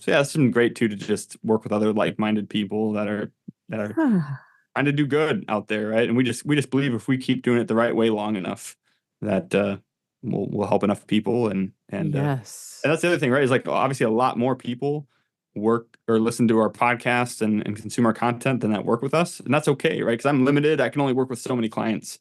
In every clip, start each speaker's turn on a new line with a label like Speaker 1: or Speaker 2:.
Speaker 1: So yeah, it's been great too to just work with other like-minded people that are trying to do good out there, right? And we just believe if we keep doing it the right way long enough, that we'll help enough people,
Speaker 2: Yes.
Speaker 1: and that's the other thing, right? Is like obviously a lot more people work or listen to our podcasts and consume our content than that work with us, and that's okay, right? Because I'm limited; I can only work with so many clients.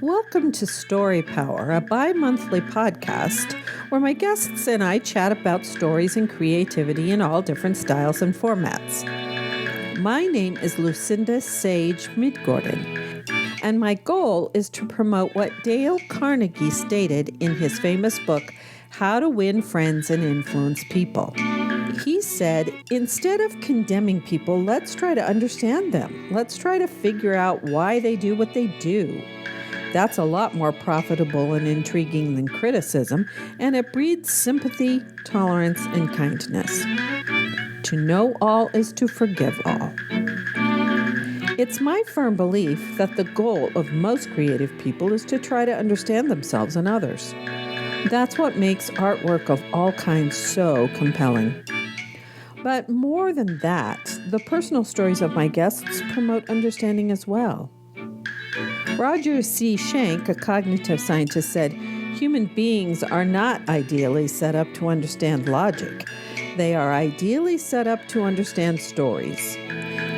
Speaker 2: Welcome to Story Power, a bi monthly podcast where my guests and I chat about stories and creativity in all different styles and formats. My name is Lucinda Sage-Midgorden, and my goal is to promote what Dale Carnegie stated in his famous book, How to Win Friends and Influence People. He said, instead of condemning people, let's try to understand them. Let's try to figure out why they do what they do. That's a lot more profitable and intriguing than criticism, and it breeds sympathy, tolerance, and kindness. To know all is to forgive all. It's my firm belief that the goal of most creative people is to try to understand themselves and others. That's what makes artwork of all kinds so compelling. But more than that, the personal stories of my guests promote understanding as well. Roger C. Schenck, a cognitive scientist, said, human beings are not ideally set up to understand logic. They are ideally set up to understand stories.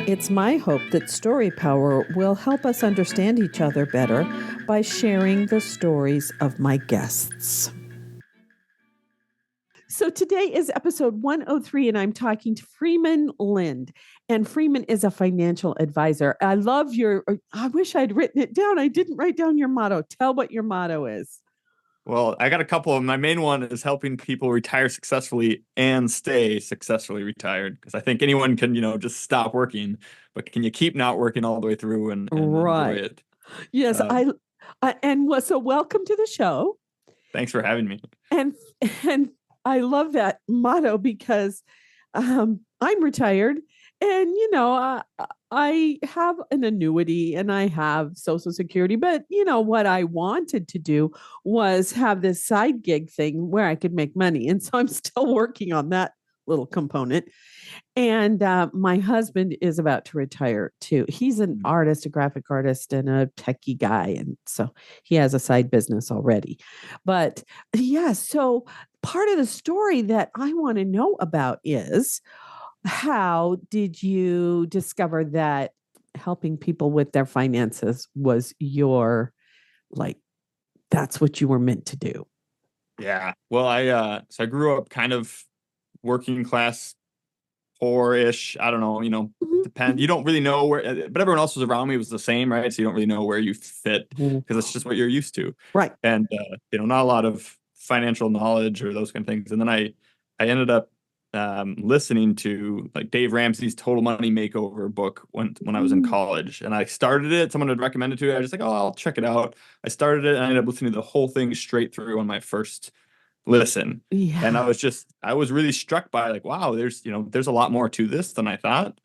Speaker 2: It's my hope that Story Power will help us understand each other better by sharing the stories of my guests. So today is episode 103, and I'm talking to Freeman Linde. And Freeman is a financial advisor. I wish I'd written it down. I didn't write down your motto. Tell what your motto is.
Speaker 1: Well, I got a couple of them. My main one is helping people retire successfully and stay successfully retired. Because I think anyone can, just stop working, but can you keep not working all the way through and enjoy
Speaker 2: Right.
Speaker 1: it?
Speaker 2: Yes,
Speaker 1: Um,
Speaker 2: so welcome to the show.
Speaker 1: Thanks for having me.
Speaker 2: And and I love that motto because I'm retired, and I have an annuity and I have Social Security, but what I wanted to do was have this side gig thing where I could make money, and so I'm still working on that little component. And my husband is about to retire too. He's an artist, a graphic artist, and a techie guy. And so he has a side business already. But yeah, so part of the story that I want to know about is how did you discover that helping people with their finances was like, that's what you were meant to do?
Speaker 1: Yeah. Well, I grew up kind of working class, poor-ish. I don't know,
Speaker 2: Mhm,
Speaker 1: depend.
Speaker 2: mhm.
Speaker 1: You don't really know where, but everyone else was around me was the same, right? So you don't really know where you fit
Speaker 2: Mhm.
Speaker 1: because it's just what you're used to.
Speaker 2: Right.
Speaker 1: And not a lot of financial knowledge or those kind of things. And then I ended up listening to like Dave Ramsey's Total Money Makeover book when I was in
Speaker 2: Mhm.
Speaker 1: college, and I started it. Someone had recommended to it. I was just like, oh, I'll check it out. I started it, and I ended up listening to the whole thing straight through on my first listen. And
Speaker 2: Yeah.
Speaker 1: I was really struck by like, wow, there's a lot more to this than I thought.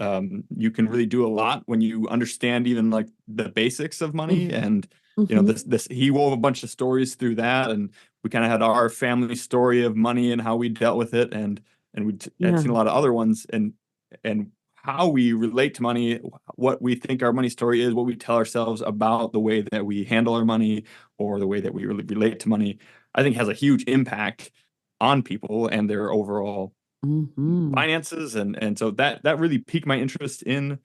Speaker 1: You can really do a lot when you understand even like the basics of money.
Speaker 2: Mhm.
Speaker 1: And,
Speaker 2: Mhm.
Speaker 1: this, he wove a bunch of stories through that. And we kind of had our family story of money and how we dealt with it. And had seen a
Speaker 2: Yeah.
Speaker 1: lot of other ones and how we relate to money, what we think our money story is, what we tell ourselves about the way that we handle our money or the way that we really relate to money, I think has a huge impact on people and their overall
Speaker 2: Mhm.
Speaker 1: finances. And so that really piqued my interest in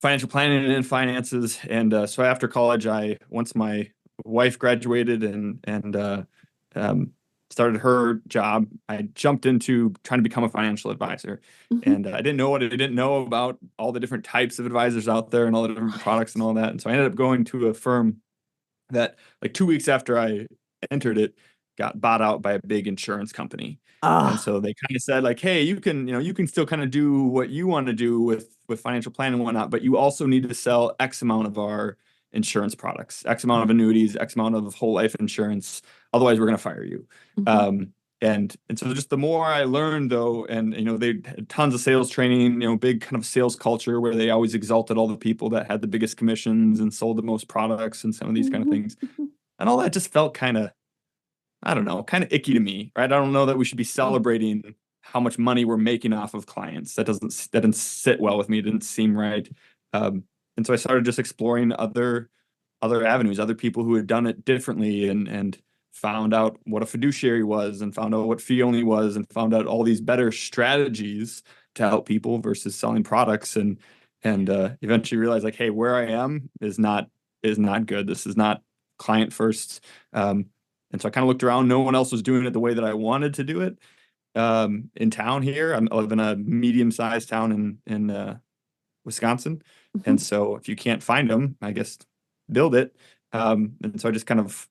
Speaker 1: financial planning and in finances. And so after college, once my wife graduated and um, started her job, I jumped into trying to become a financial advisor.
Speaker 2: Mhm.
Speaker 1: And I didn't know what I didn't know about all the different types of advisors out there and all the different products and
Speaker 2: Right.
Speaker 1: all that. And so I ended up going to a firm that like 2 weeks after I entered it, got bought out by a big insurance company. And
Speaker 2: Ah,
Speaker 1: so they kind of said like, hey, you can still kind of do what you want to do with financial planning and whatnot, but you also need to sell X amount of our insurance products, X amount of annuities, X amount of whole life insurance. Otherwise, we're going to fire you.
Speaker 2: mhm.
Speaker 1: Um, and so just the more I learned though, and they had tons of sales training, big kind of sales culture where they always exalted all the people that had the biggest commissions and sold the most products and some of these kind of
Speaker 2: Mhm,
Speaker 1: things.
Speaker 2: mhm.
Speaker 1: And all that just felt kind of I don't know, kind of icky to me, right? I don't know that we should be celebrating how much money we're making off of clients. That didn't sit well with me. It didn't seem right. And so I started just exploring other avenues, other people who had done it differently, and found out what a fiduciary was, and found out what fee only was, and found out all these better strategies to help people versus selling products, and eventually realized like, hey, where I am is not good. This is not client first. And so I kind of looked around. No one else was doing it the way that I wanted to do it. In town here, I live in a medium-sized town in Wisconsin,
Speaker 2: Mhm.
Speaker 1: and so if you can't find them, I guess build it. And so I just kind of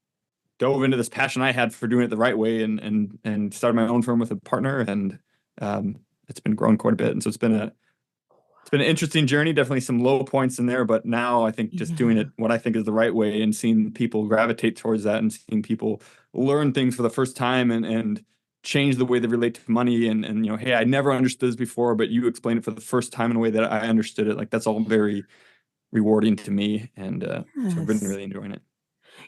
Speaker 1: dove into this passion I had for doing it the right way, and started my own firm with a partner, and um, it's been growing quite a bit. And so it's been an interesting journey, definitely some low points in there, but now I think just doing
Speaker 2: Yeah.
Speaker 1: it what I think is the right way and seeing people gravitate towards that and seeing people learn things for the first time and change the way they relate to money and hey, I never understood this before, but you explained it for the first time in a way that I understood it. Like that's all very rewarding to me. And so I've been
Speaker 2: Yes.
Speaker 1: really enjoying it.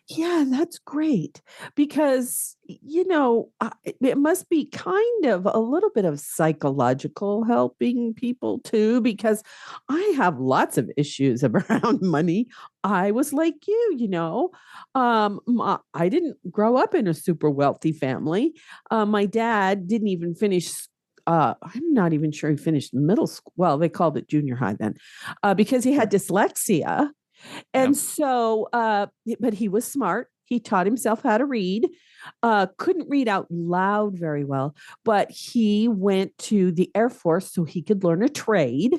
Speaker 2: Yeah, that's great because, it must be kind of a little bit of psychological helping people too, because I have lots of issues around money. I was like you, I didn't grow up in a super wealthy family. My dad didn't even finish. I'm not even sure he finished middle school. Well, they called it junior high then, because he had
Speaker 1: Sure.
Speaker 2: dyslexia.
Speaker 1: Yeah.
Speaker 2: And so, but he was smart. He taught himself how to read. Couldn't read out loud very well, but he went to the Air Force so he could learn a trade.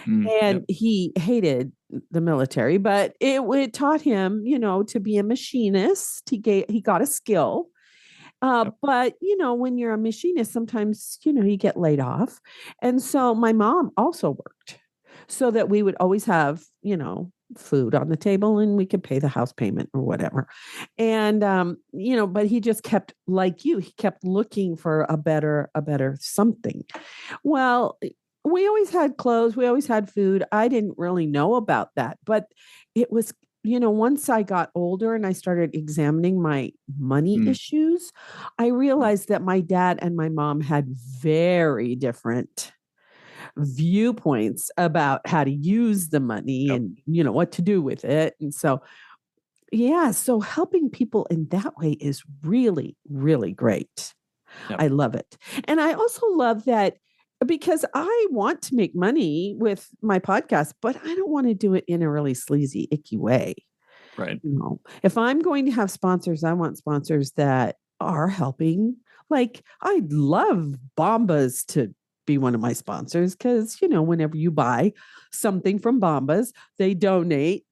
Speaker 2: And
Speaker 1: Yep.
Speaker 2: he hated the military, but it taught him, to be a machinist. He got a skill.
Speaker 1: Yep.
Speaker 2: But when you're a machinist, sometimes you get laid off. And so my mom also worked so that we would always have food on the table and we could pay the house payment or whatever. And but he just kept, like you, he kept looking for a better something. Well, we always had clothes, we always had food. I didn't really know about that, but it was, once I got older and I started examining my money
Speaker 1: Mm,
Speaker 2: issues, I
Speaker 1: mm,
Speaker 2: realized that my dad and my mom had very different viewpoints about how to use the money
Speaker 1: yep.
Speaker 2: and what to do with it. And so yeah, so helping people in that way is really, really great.
Speaker 1: Yep.
Speaker 2: I love it. And I also love that because I want to make money with my podcast, but I don't want to do it in a really sleazy, icky way.
Speaker 1: Right.
Speaker 2: If I'm going to have sponsors, I want sponsors that are helping. Like, I'd love Bombas to be one of my sponsors because, whenever you buy something from Bombas, they donate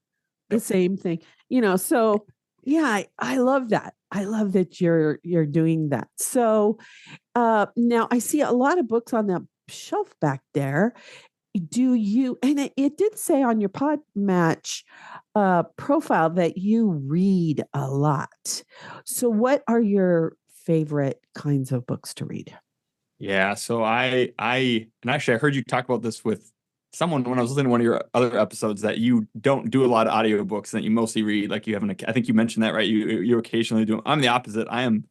Speaker 2: the
Speaker 1: Yep.
Speaker 2: same thing, so yeah, I love that. I love that you're doing that. So now I see a lot of books on that shelf back there. Do you, and it did say on your pod match profile that you read a lot. So what are your favorite kinds of books to read?
Speaker 1: Yeah, so and actually I heard you talk about this with someone when I was listening to one of your other episodes that you don't do a lot of audiobooks and that you mostly read. Like you haven't, I think you mentioned that, right? You occasionally do. I'm the opposite. I am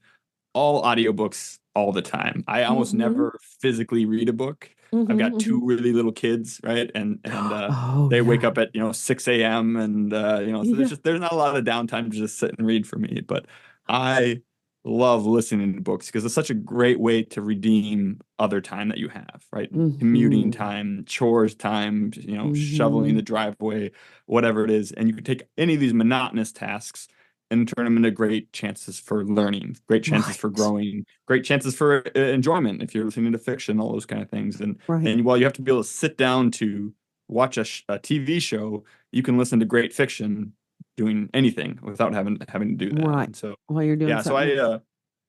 Speaker 1: all audiobooks all the time. I almost
Speaker 2: Mm-hmm.
Speaker 1: never physically read a book. I've
Speaker 2: Mm-hmm,
Speaker 1: got two
Speaker 2: mm-hmm.
Speaker 1: really little kids, right? And
Speaker 2: Oh
Speaker 1: they wake
Speaker 2: yeah.
Speaker 1: up at 6 a.m. and so
Speaker 2: Yeah.
Speaker 1: there's not a lot of downtime to just sit and read for me. But I love listening to books because it's such a great way to redeem other time that you have, right? Commuting
Speaker 2: Mm-hmm.
Speaker 1: time, chores time, shoveling
Speaker 2: Mm-hmm.
Speaker 1: the driveway, whatever it is. And you can take any of these monotonous tasks and turn them into great chances for learning, great chances for
Speaker 2: Right.
Speaker 1: growing, great chances for enjoyment if you're listening to fiction, all those kind of things. And
Speaker 2: Right.
Speaker 1: and while you have to be able to sit down to watch a TV show, you can listen to great fiction doing anything without having to do that.
Speaker 2: Right.
Speaker 1: And so
Speaker 2: While you're doing
Speaker 1: yeah, so
Speaker 2: something else.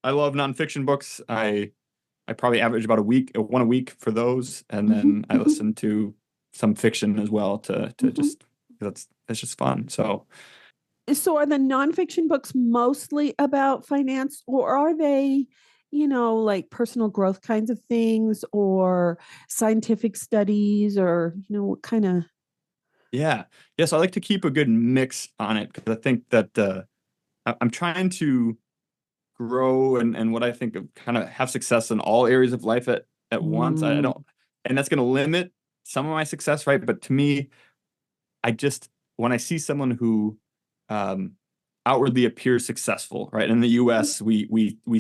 Speaker 1: I love nonfiction books. I probably average about one a week for those, and
Speaker 2: Mhm,
Speaker 1: then I
Speaker 2: mhm,
Speaker 1: listen to some fiction as well to
Speaker 2: mhm.
Speaker 1: just that's just fun. So
Speaker 2: So are the nonfiction books mostly about finance, or are they, like personal growth kinds of things or scientific studies, or, what kind of?
Speaker 1: yeah, yes, I like to keep a good mix on it because I think that I'm trying to grow and what I think of kind of have success in all areas of life at once. I
Speaker 2: Mm.
Speaker 1: don't, and that's going to limit some of my success, right? But to me, I just when I see someone who um, outwardly appears successful, right? In the U.S., we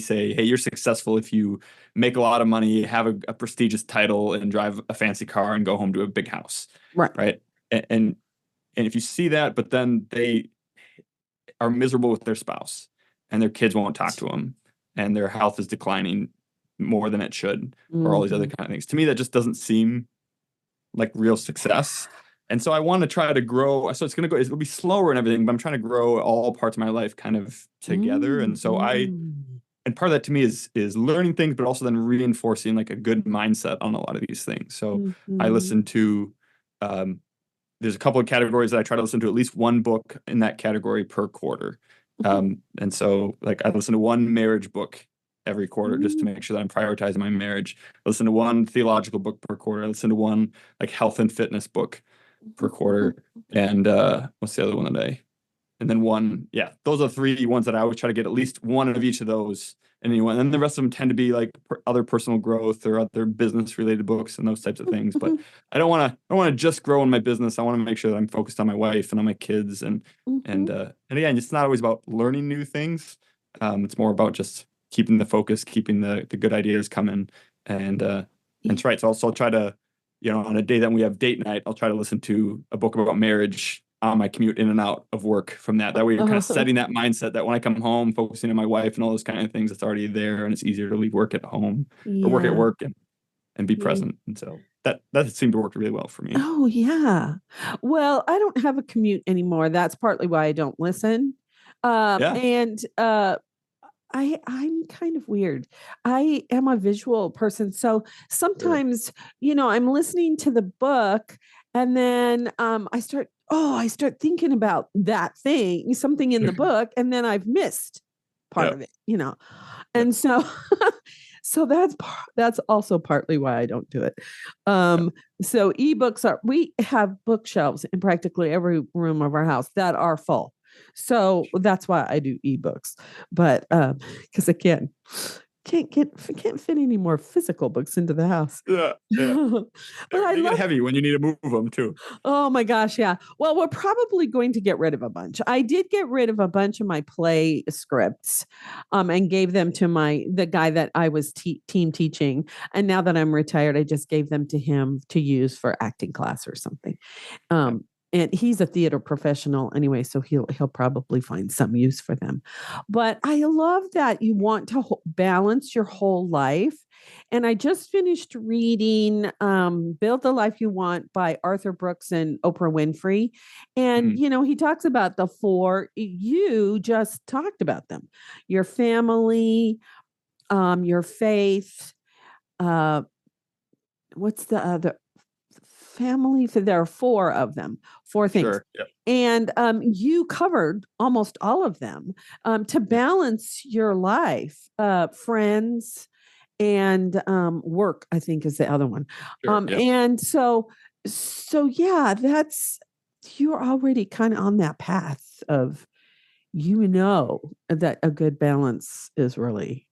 Speaker 1: say, hey, you're successful if you make a lot of money, have a prestigious title, and drive a fancy car and go home to a big house,
Speaker 2: Right.
Speaker 1: right? And and if you see that, but then they are miserable with their spouse and their kids won't talk to them and their health is declining more than it should, or all these other
Speaker 2: Mhm.
Speaker 1: kind of things. To me, that just doesn't seem like real success. And so I want to try to grow. So it'll be slower and everything, but I'm trying to grow all parts of my life kind of together. And so
Speaker 2: Mhm.
Speaker 1: and part of that to me is learning things, but also then reinforcing like a good mindset on a lot of these things. So I
Speaker 2: Mhm.
Speaker 1: listen to, um, there's a couple of categories that I try to listen to at least one book in that category per quarter. And so like I listen to one marriage book every quarter just to
Speaker 2: Mhm.
Speaker 1: make sure that I'm prioritizing my marriage. I listen to one theological book per quarter. I listen to one like health and fitness book per quarter. And what's the other one today? And then one, yeah, those are three ones that I always try to get at least one of each of those. And then the rest of them tend to be like other personal growth or other business related books and those types of things. But I don't want to just grow in my business. I want to make sure that I'm focused on my wife and on my kids and again, it's not always about learning new things. It's more about just keeping the focus, keeping the good ideas coming. And it's right. So I'll try to, on a day that we have date night, I'll try to listen to a book about marriage on my commute in and out of work from that. That way you're kind of setting that mindset that when I come home, focusing on my wife and all those kind of things, it's already there and it's easier to leave work at home or work at
Speaker 2: Yeah.
Speaker 1: work and be
Speaker 2: Yeah.
Speaker 1: present. And so that seemed to work really well for me.
Speaker 2: Oh, yeah. Well, I don't have a commute anymore. That's partly why I don't listen.
Speaker 1: Yeah.
Speaker 2: And I'm kind of weird. I am a visual person. So
Speaker 1: Sure.
Speaker 2: sometimes, I'm listening to the book and then I start thinking about that thing, something in the book, and then I've missed part
Speaker 1: Yeah.
Speaker 2: of it.
Speaker 1: Yeah.
Speaker 2: And so so that's also partly why I don't do it.
Speaker 1: Yeah.
Speaker 2: So we have bookshelves in practically every room of our house that are full. So that's why I do ebooks. But because I can't fit any more physical books into the house.
Speaker 1: Yeah. Yeah.
Speaker 2: But I
Speaker 1: They get
Speaker 2: love
Speaker 1: heavy when you need to move them too.
Speaker 2: Oh my gosh, yeah. Well, we're probably going to get rid of a bunch. I did get rid of a bunch of my play scripts, and gave them to the guy that I was team teaching. And now that I'm retired, I just gave them to him to use for acting class or something.
Speaker 1: Yeah.
Speaker 2: Um, and he's a theater professional anyway, so he'll probably find some use for them. But I love that you want to balance your whole life. And I just finished reading Build the Life You Want by Arthur Brooks and Oprah Winfrey. And,
Speaker 1: Mhm.
Speaker 2: he talks about the four, you just talked about them: your family, your faith, uh, what's the other? Family. There are four of them, four things.
Speaker 1: Sure. Yeah.
Speaker 2: And you covered almost all of them to
Speaker 1: Yeah.
Speaker 2: balance your life, friends, and work, I think, is the other one.
Speaker 1: Sure. Yeah.
Speaker 2: And so yeah, you're already kind of on that path of that a good balance is really,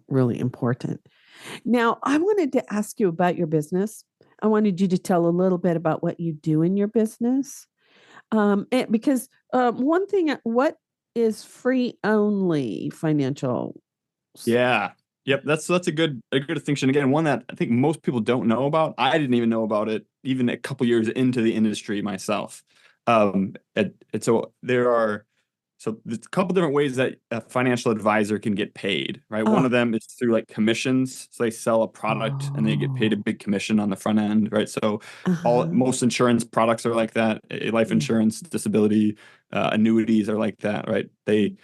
Speaker 2: really important. Now, I wanted to ask you about your business. I wanted you to tell a little bit about what you do in your business. Because one thing, what is free only financial?
Speaker 1: Yeah. Yep. That's a good distinction. Again, one that I think most people don't know about. I didn't even know about it even a couple years into the industry myself. And so there's a couple different ways that a financial advisor can get paid, right? One
Speaker 2: Oh,
Speaker 1: of them is through like commissions. So they sell a product and they get paid a
Speaker 2: oh,
Speaker 1: big commission on the front end, right? So all
Speaker 2: uh-huh.
Speaker 1: most insurance products are like that. Life
Speaker 2: Yeah.
Speaker 1: insurance, disability, annuities are like that, right? They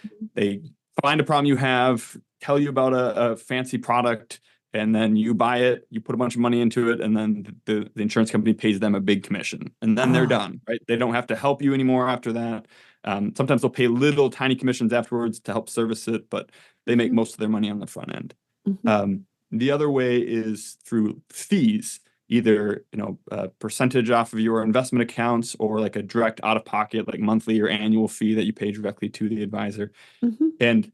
Speaker 1: find a problem you have, tell you about a fancy product, and then you buy it, you put a bunch of money into it, and then the insurance company pays them a big commission. And then they're
Speaker 2: Oh,
Speaker 1: done, right? They don't have to help you anymore after that. Sometimes they'll pay little tiny commissions afterwards to help service it, but they make
Speaker 2: mhm,
Speaker 1: most of their money on the front end.
Speaker 2: mhm.
Speaker 1: The other way is through fees, either a percentage off of your investment accounts or like a direct out of pocket, like monthly or annual fee that you pay directly to the advisor.
Speaker 2: Mhm.
Speaker 1: And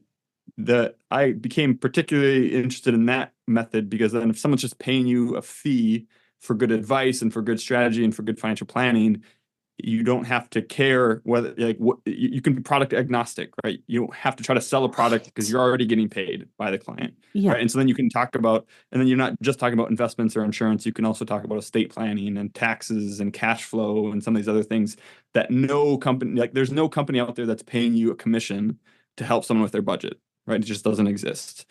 Speaker 1: I became particularly interested in that method because then if someone's just paying you a fee for good advice and for good strategy and for good financial planning, you don't have to care whether like what you can be product agnostic, right? You don't have to try to sell a product because
Speaker 2: Right.
Speaker 1: you're already getting paid by the client,
Speaker 2: Yeah.
Speaker 1: right? And so then you can talk about, and then you're not just talking about investments or insurance. You can also talk about estate planning and taxes and cash flow and some of these other things that no company, like there's no company out there that's paying you a commission to help someone with their budget, right? It just doesn't exist.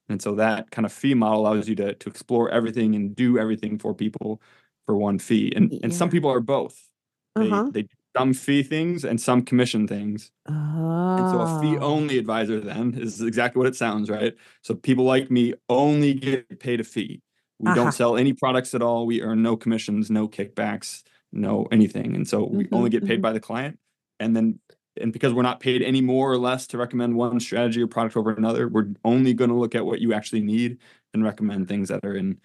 Speaker 1: And so that kind of fee model allows you to explore everything and do everything for people for one fee. And some
Speaker 2: Yeah.
Speaker 1: people are both.
Speaker 2: Uh-huh.
Speaker 1: They do some fee things and some commission things. And so a fee
Speaker 2: Oh.
Speaker 1: only advisor then is exactly what it sounds, right? So people like me only get paid a fee. We don't
Speaker 2: Aha.
Speaker 1: sell any products at all. We earn no commissions, no kickbacks, no anything. And so we
Speaker 2: Mm-hmm,
Speaker 1: only get paid
Speaker 2: mm-hmm.
Speaker 1: by the client. And then and because we're not paid any more or less to recommend one strategy or product over another, we're only going to look at what you actually need and recommend things that are in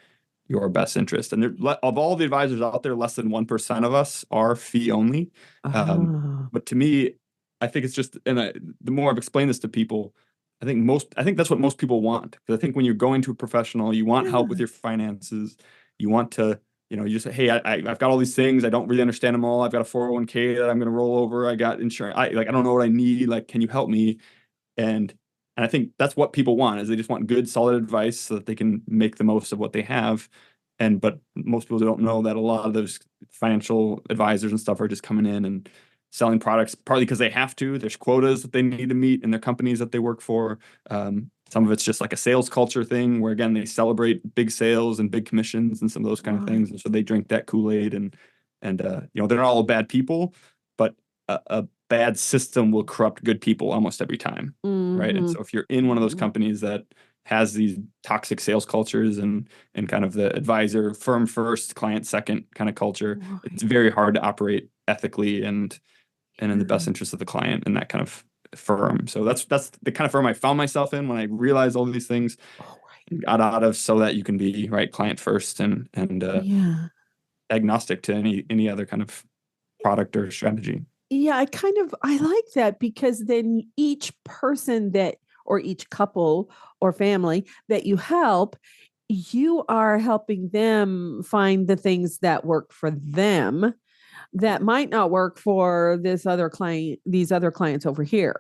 Speaker 1: your best interest. And there, of all the advisors out there, less than 1% of us are fee only. Um,
Speaker 2: Ah.
Speaker 1: but to me, I think it's just, and the more I've explained this to people, I think that's what most people want. Because I think when you're going to a professional, you want help with
Speaker 2: Yeah.
Speaker 1: your finances. You want to, you just say, hey, I've got all these things. I don't really understand them all. I've got a 401k that I'm going to roll over. I got insurance. I don't know what I need. Like, can you help me? And and I think that's what people want is they just want good, solid advice so that they can make the most of what they have. And but most people don't know that a lot of those financial advisors and stuff are just coming in and selling products partly because they have to. There's quotas that they need to meet in their companies that they work for. Some of it's just like a sales culture thing where again they celebrate big sales and big commissions and some of those kind of things,
Speaker 2: Right.
Speaker 1: and so they drink that Kool-Aid and they're not all bad people, but a bad system will corrupt good people almost every time, right? And
Speaker 2: Mm-hmm.
Speaker 1: so if you're in one of those companies that has these toxic sales cultures and kind of the advisor firm first, client second kind of culture, it's
Speaker 2: Right.
Speaker 1: very hard to operate ethically and in the best
Speaker 2: Yeah.
Speaker 1: interest of the client in that kind of firm. So that's the kind of firm I found myself in when I realized all these things
Speaker 2: Oh, right.
Speaker 1: and got out of so that you can be right client first and
Speaker 2: Yeah.
Speaker 1: agnostic to any other kind of product or strategy.
Speaker 2: Yeah, I like that because then each person that or each couple or family that you help, you are helping them find the things that work for them that might not work for these other clients over here.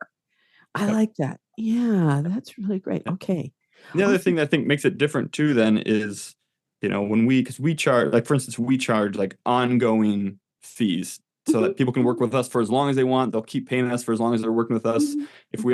Speaker 2: I
Speaker 1: Yep.
Speaker 2: like that. Yeah, that's really great. Okay.
Speaker 1: The other
Speaker 2: Okay.
Speaker 1: thing that I think makes it different too then is, when because we charge, like for instance, we charge like ongoing fees so
Speaker 2: Mhm,
Speaker 1: that people can work
Speaker 2: mhm,
Speaker 1: with us for as long as they want. They'll keep paying us for as long as they're working with us.
Speaker 2: mhm,
Speaker 1: If
Speaker 2: mhm.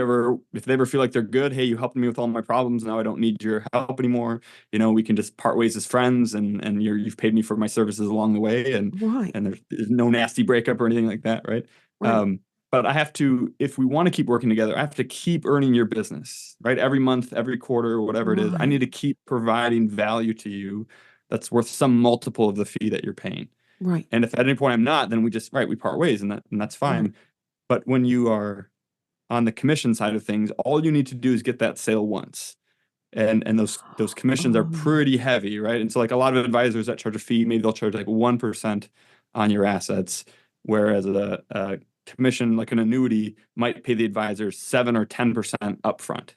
Speaker 1: they ever feel like they're good, hey, you helped me with all my problems. Now I don't need your help anymore. We can just part ways as friends and you've paid me for my services along the way
Speaker 2: Right,
Speaker 1: and there's no nasty breakup or anything like that, right?
Speaker 2: right,
Speaker 1: Um, but I have to, if we want to keep working together, I have to keep earning your business, right? Every month, every quarter, whatever it is, I need
Speaker 2: right,
Speaker 1: to keep providing value to you that's worth some multiple of the fee that you're paying.
Speaker 2: right,
Speaker 1: And if at any point I'm not, then we part ways and that's
Speaker 2: right.
Speaker 1: fine. But when you are on the commission side of things, all you need to do is get that sale once. And those commissions are
Speaker 2: Oh,
Speaker 1: pretty heavy, right? And so like a lot of advisors that charge a fee, maybe they'll charge like 1% on your assets, whereas a commission like an annuity might pay the advisor 7 or 10% upfront.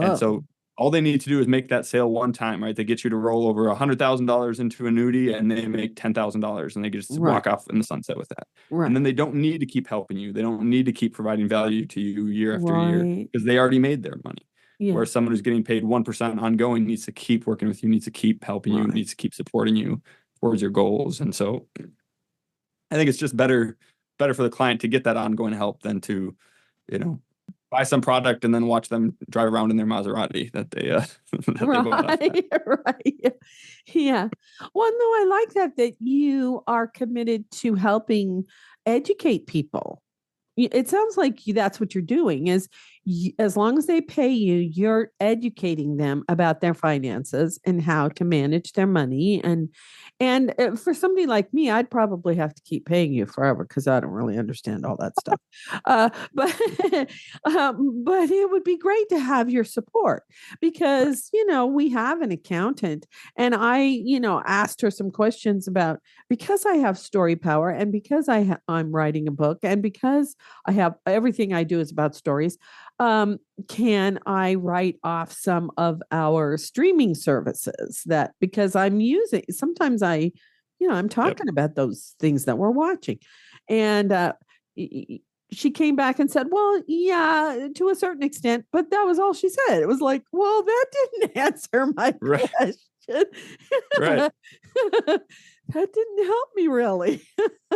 Speaker 1: And
Speaker 2: whoa.
Speaker 1: so all they need to do is make that sale one time, right? They get you to roll over $100,000 into annuity and they make $10,000 and they just
Speaker 2: Right,
Speaker 1: walk off in the sunset with that. And
Speaker 2: right,
Speaker 1: then they don't need to keep helping you. They don't need to keep providing value to you year after year
Speaker 2: right.
Speaker 1: because they already made their money.
Speaker 2: Yeah,
Speaker 1: Whereas someone who's getting paid 1% ongoing needs to keep working with you, needs to keep helping you,
Speaker 2: right.
Speaker 1: needs to keep supporting you towards your goals. And so I think it's just better for the client to get that ongoing help than to, you know, buy some product and then watch them drive around in their Maserati that they that they bought off that.
Speaker 2: Right, right. Yeah. Well, no, I like that you are committed to helping educate people. It sounds like that's what you're doing is as long as they pay you, you're educating them about their finances and how to manage their money. And for somebody like me, I'd probably have to keep paying you forever because I don't really understand all that stuff. But but it would be great to have your support because we have an accountant, and I asked her some questions about, because I have story power and because I'm writing a book and because I have everything I do is about stories. can I write off some of our streaming services that because I'm using sometimes I'm
Speaker 1: Yep.
Speaker 2: talking about those things that we're watching. And she came back and said, well, yeah, to a certain extent, but that was all she said. It was like, well, that didn't answer my
Speaker 1: Right.
Speaker 2: question.
Speaker 1: Right.
Speaker 2: That didn't help me really.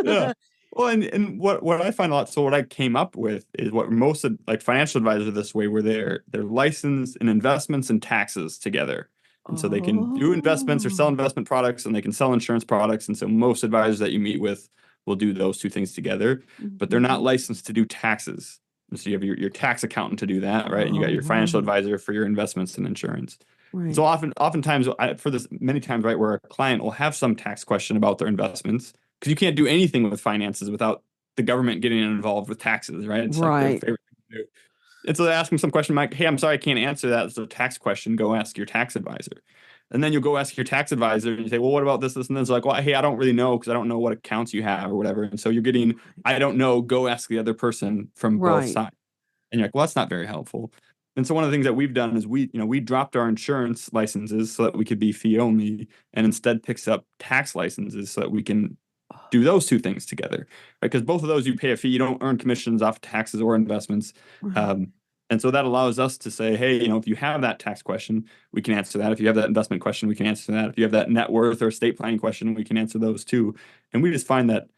Speaker 1: Yeah. Well, and what I find a lot, so what I came up with is what most of, like financial advisors this way, where they're licensed in investments and taxes together. And so they can do investments or sell
Speaker 2: Oh,
Speaker 1: investment products and they can sell insurance products. And so most advisors that you meet with will do those two things together, but they're not
Speaker 2: mhm.
Speaker 1: licensed to do taxes. And so you have your tax accountant to do that, right? And you got
Speaker 2: Oh,
Speaker 1: your financial
Speaker 2: right,
Speaker 1: advisor for your investments and insurance. And so
Speaker 2: right.
Speaker 1: oftentimes for this many times, right, where a client will have some tax question about their investments because you can't do anything with finances without the government getting involved with taxes, right? It's like their
Speaker 2: Right.
Speaker 1: favorite thing to do. And so they ask them some question, like, hey, I'm sorry, I can't answer that. It's a tax question. Go ask your tax advisor. And then you'll go ask your tax advisor and you say, well, what about this, and this? Like, well, hey, I don't really know because I don't know what accounts you have or whatever. And so you're getting, I don't know, go ask the other person from both
Speaker 2: Right.
Speaker 1: sides. And you're like, well, that's not very helpful. And so one of the things that we've done is we dropped our insurance licenses so that we could be fee only and instead picks up tax licenses so that we can do those two things together, right? Because both of those you pay a fee, you don't earn commissions off taxes or investments.
Speaker 2: Right.
Speaker 1: Um, and so that allows us to say, hey, if you have that tax question, we can answer that. If you have that investment question, we can answer that. If you have that net worth or estate planning question, we can answer those too. And we just find that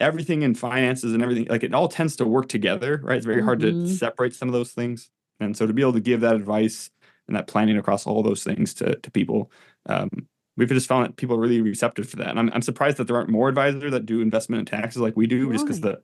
Speaker 1: everything in finances and everything, like it all tends to work together, right? It's very hard to
Speaker 2: Hmm.
Speaker 1: separate some of those things. And so to be able to give that advice and that planning across all those things to people, um, we've just found that people are really receptive to that. And I'm surprised that there aren't more advisors that do investment and taxes like we do, just because
Speaker 2: Right.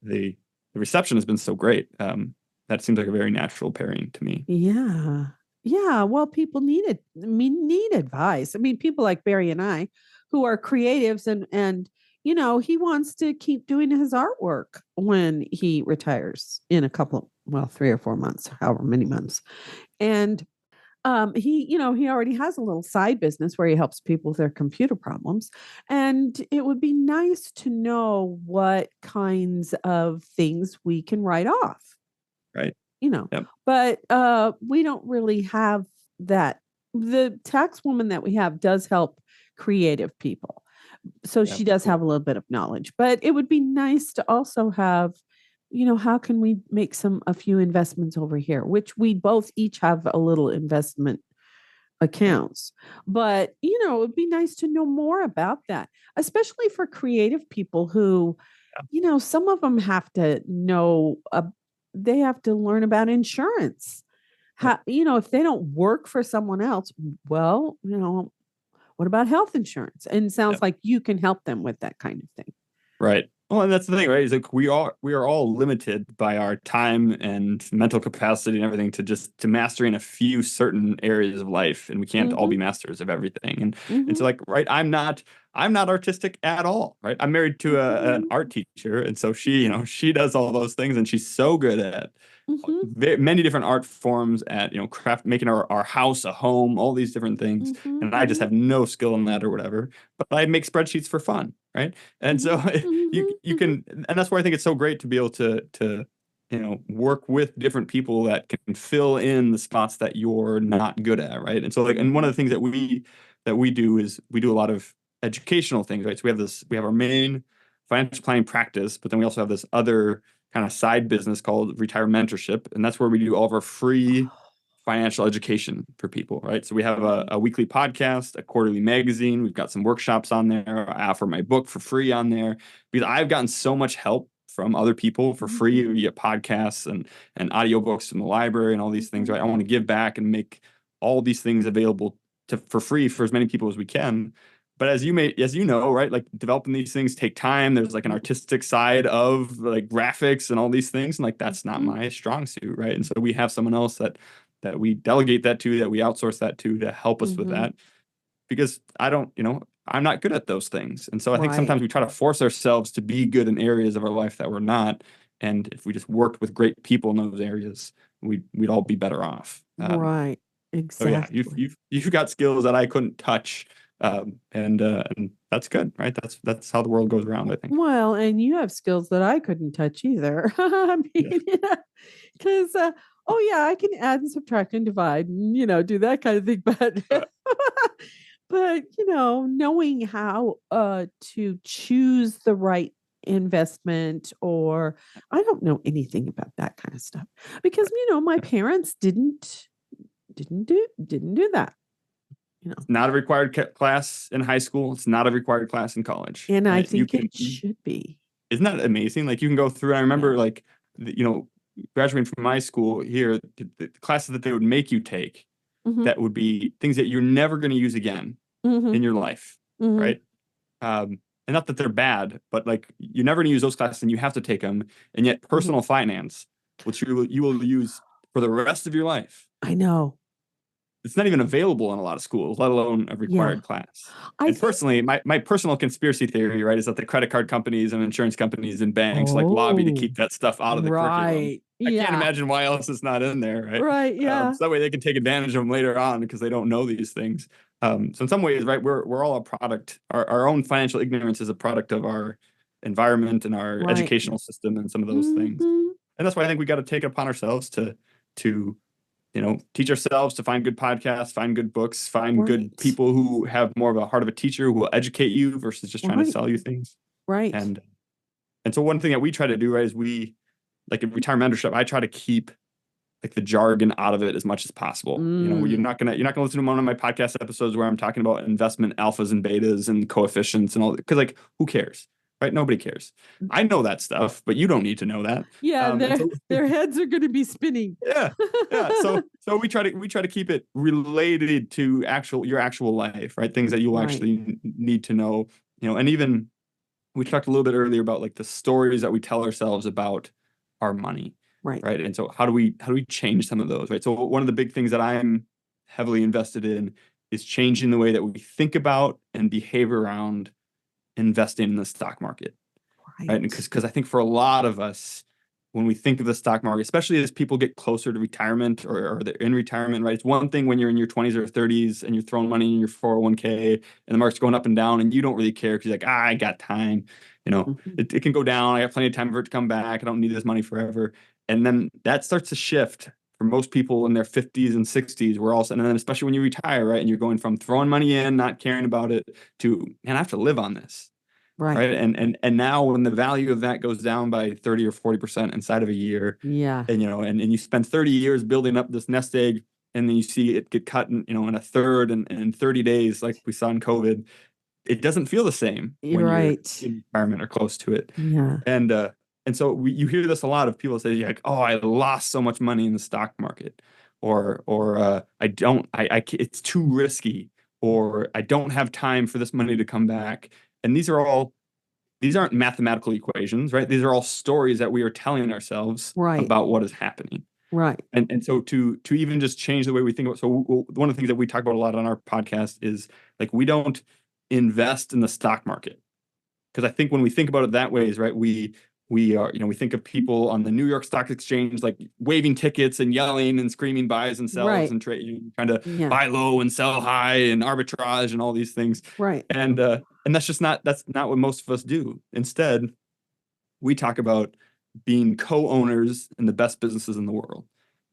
Speaker 1: the reception has been so great. That seems like a very natural pairing to me.
Speaker 2: Yeah. Yeah. Well, people need it. I mean, need advice. I mean, people like Barry and I who are creatives and he wants to keep doing his artwork when he retires in a couple, well, 3 or 4 months, however many months. And he already has a little side business where he helps people with their computer problems. And it would be nice to know what kinds of things we can write off,
Speaker 1: Right.
Speaker 2: you know.
Speaker 1: Yep.
Speaker 2: But we don't really have that. The tax woman that we have does help creative people. So
Speaker 1: Yep.
Speaker 2: she does
Speaker 1: Cool.
Speaker 2: have a little bit of knowledge, but it would be nice to also have how can we make a few investments over here, which we both each have a little investment
Speaker 1: Yep.
Speaker 2: accounts. But it would be nice to know more about that, especially for creative people who, some of them have to know, they have to learn about insurance.
Speaker 1: Yep.
Speaker 2: If they don't work for someone else, well, what about health insurance? And it sounds
Speaker 1: Yep.
Speaker 2: like you can help them with that kind of thing.
Speaker 1: Right. Well, and that's the thing, right? Is like we are all limited by our time and mental capacity and everything to mastering a few certain areas of life, and we can't all
Speaker 2: Mm-hmm.
Speaker 1: be masters of everything. And so
Speaker 2: Mm-hmm.
Speaker 1: like, right, I'm not artistic at all, right? I'm married to an
Speaker 2: Mm-hmm.
Speaker 1: art teacher, and so she does all those things, and she's so good at
Speaker 2: Mm-hmm.
Speaker 1: many different art forms at craft, making our house a home, all these different things,
Speaker 2: Mm-hmm.
Speaker 1: and I just
Speaker 2: Mm-hmm.
Speaker 1: have no skill in that or whatever, but I make spreadsheets for fun, right? And
Speaker 2: Mm-hmm.
Speaker 1: so you
Speaker 2: Mm-hmm.
Speaker 1: can, and that's why I think it's so great to be able to work with different people that can fill in the spots that you're not good at, right? And so like, and one of
Speaker 2: Mm-hmm.
Speaker 1: the things that we do is we do a lot of educational things, right? So we have our main financial planning practice, but then we also have this other kind of side business called Retire Mentorship, and that's where we do all of our free financial education for people, right? So we have a weekly podcast, a quarterly magazine. We've got some workshops on there. I offer my book for free on there because I've gotten so much help from other people for free
Speaker 2: Mm-hmm.
Speaker 1: via podcasts and audiobooks from the library and all these things,
Speaker 2: Mm-hmm.
Speaker 1: right? I want to give back and make all these things available for free for as many people as we can. But as you know, right, like developing these things take time. There's like an
Speaker 2: Mm-hmm.
Speaker 1: artistic side of like graphics and all these things, and like that's not
Speaker 2: Mm-hmm.
Speaker 1: my strong suit, right? And so we have someone else that we delegate that to, that we outsource that to help us with
Speaker 2: Mm-hmm.
Speaker 1: that because I'm not good at those things. And so I think
Speaker 2: Right.
Speaker 1: sometimes we try to force ourselves to be good in areas of our life that we're not. And if we just worked with great people in those areas, we'd all be better off.
Speaker 2: Right.
Speaker 1: So yeah,
Speaker 2: Exactly.
Speaker 1: you've got skills that I couldn't touch And that's good, right? That's how the world goes around, I think.
Speaker 2: Well, and you have skills that I couldn't touch either. I
Speaker 1: Yeah.
Speaker 2: mean, because oh yeah, I can add and subtract and divide and do that kind of thing, but
Speaker 1: Uh,
Speaker 2: but knowing how to choose the right investment, or I don't know anything about that kind of stuff because
Speaker 1: right.
Speaker 2: my
Speaker 1: Yeah.
Speaker 2: parents didn't do that, you know.
Speaker 1: It's not a required class in high school. It's not a required class in college,
Speaker 2: And I
Speaker 1: right?
Speaker 2: think it should be.
Speaker 1: Isn't that amazing? Like you can go through, I
Speaker 2: Yeah.
Speaker 1: remember like, graduating from my school here, the classes that they would make you take
Speaker 2: Hmm.
Speaker 1: that would be things that you're never going to use again
Speaker 2: Hmm.
Speaker 1: in your life,
Speaker 2: Hmm.
Speaker 1: right? And not that they're bad, but like you're never going to use those classes and you have to take them. And yet
Speaker 2: Hmm.
Speaker 1: personal finance, which you will use for the rest of your life,
Speaker 2: I know.
Speaker 1: it's not even available in a lot of schools, let alone a
Speaker 2: Yeah.
Speaker 1: required class.
Speaker 2: I
Speaker 1: And
Speaker 2: think.
Speaker 1: personally, my personal conspiracy theory, right, is that the credit card companies and insurance companies and banks like lobby to
Speaker 2: Oh,
Speaker 1: keep that stuff out of the curriculum.
Speaker 2: right.
Speaker 1: I can't
Speaker 2: Yeah.
Speaker 1: imagine why else it's not in there, right?
Speaker 2: Right. Yeah.
Speaker 1: So that way they can take advantage of them later on because they don't know these things. So in some ways, right, we're all a product. Our own financial ignorance is a product of our environment and our
Speaker 2: Right.
Speaker 1: educational system and some of those things.
Speaker 2: Hmm.
Speaker 1: And that's why I think we got to take it upon ourselves to teach ourselves to find good podcasts, find good books, find good
Speaker 2: Right.
Speaker 1: people who have more of a heart of a teacher who will educate you versus just trying to
Speaker 2: Right.
Speaker 1: sell you things.
Speaker 2: Right.
Speaker 1: And so one thing that we try to do, right, is we like in retirement mentorship, I try to keep like the jargon out of it as much as possible.
Speaker 2: Mm.
Speaker 1: You're not gonna listen to one of my podcast episodes where I'm talking about investment alphas and betas and coefficients and all, because like who cares? Right? Nobody cares. I know that stuff, but you don't need to know that.
Speaker 2: Yeah.
Speaker 1: And
Speaker 2: Their
Speaker 1: so
Speaker 2: their heads are going to be spinning.
Speaker 1: yeah, yeah. So we try to keep it related to your actual life, right? Things that you'll
Speaker 2: Right.
Speaker 1: actually need to know, and even we talked a little bit earlier about like the stories that we tell ourselves about our money,
Speaker 2: Right.
Speaker 1: right? And so how do we change some of those, right? So one of the big things that I'm heavily invested in is changing the way that we think about and behave around investing in the stock market, right?
Speaker 2: Right.
Speaker 1: Because I think for a lot of us, when we think of the stock market, especially as people get closer to retirement or they're in retirement, right? It's one thing when you're in your 20s or 30s and you're throwing money in your 401k and the market's going up and down and you don't really care because you're like, I got time.
Speaker 2: Mhm.
Speaker 1: It can go down. I got plenty of time for it to come back. I don't need this money forever. And then that starts to shift for most people in their 50s and 60s. We're all, and then especially when you retire, right? And you're going from throwing money in, not caring about it to, man, I have to live on this.
Speaker 2: Right.
Speaker 1: Right. And now when the value of that goes down by 30 or 40% inside of a year,
Speaker 2: Yeah.
Speaker 1: and you spend 30 years building up this nest egg, and then you see it get cut in a third and in 30 days, like we saw in COVID, it doesn't feel the same
Speaker 2: You're
Speaker 1: when you're
Speaker 2: right.
Speaker 1: in retirement or close to it.
Speaker 2: Yeah.
Speaker 1: And so you hear this a lot of people say like, oh, I lost so much money in the stock market, or I don't, it's too risky, or I don't have time for this money to come back. And these aren't mathematical equations, right? These are all stories that we are telling ourselves
Speaker 2: Right.
Speaker 1: about what is happening.
Speaker 2: Right.
Speaker 1: And so to even just change the way we think about, so one of the things that we talk about a lot on our podcast is like we don't invest in the stock market, because I think when we think about it that way is right, we are, we think of people on the New York Stock Exchange like waving tickets and yelling and screaming buys and sells
Speaker 2: Right.
Speaker 1: and trading, trying to
Speaker 2: Yeah.
Speaker 1: buy low and sell high and arbitrage and all these things.
Speaker 2: Right.
Speaker 1: And that's not what most of us do. Instead, we talk about being co-owners in the best businesses in the world.